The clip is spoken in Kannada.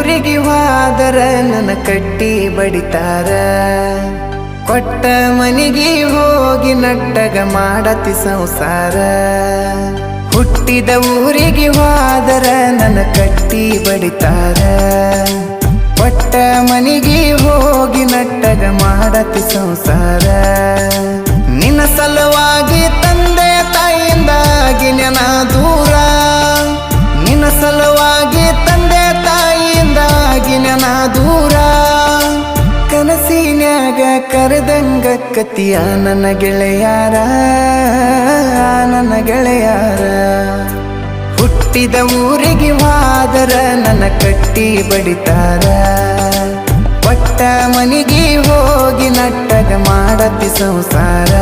ಊರಿಗೆ ಹೋದರ ನನ್ನ ಕಟ್ಟಿ ಬಡಿತಾರ ಕೊಟ್ಟ ಮನಿಗೆ ಹೋಗಿ ನಟ್ಟಗ ಮಾಡತಿ ಸಂಸಾರ ಹುಟ್ಟಿದ ಊರಿಗೆ ಹೋದರ ನನ್ನ ಕಟ್ಟಿ ಬಡಿತಾರ ಕೊಟ್ಟ ಮನಿಗೆ ಹೋಗಿ ನಟ್ಟಗ ಮಾಡತಿ ಸಂಸಾರ ನಿನ್ನ ಸಲುವಾಗಿ ತಂದೆ ತಾಯಿಯಿಂದಾಗಿ ನೆನ ದೂರ ನಿನ್ನ ಸಲುವಾಗಿ ತಂದೆ ತಾಯಿಯಿಂದಾಗಿ ನೆನ ದೂರ ಕನಸಿನ್ಯಾಗ ಕರೆದಂಗ ಕತಿಯ ನನ್ನ ಗೆಳೆಯಾರ ನನ್ನ ಗೆಳೆಯಾರ ಹುಟ್ಟಿದ ಊರಿಗೆ ಹೋದರ ನನ್ನ ಕಟ್ಟಿ ಬಡಿತಾರ ಕೊಟ್ಟ ಮನಿಗೆ ಹೋಗಿ ನಟ್ಟಗ ಮಾಡತಿ ಸಂಸಾರ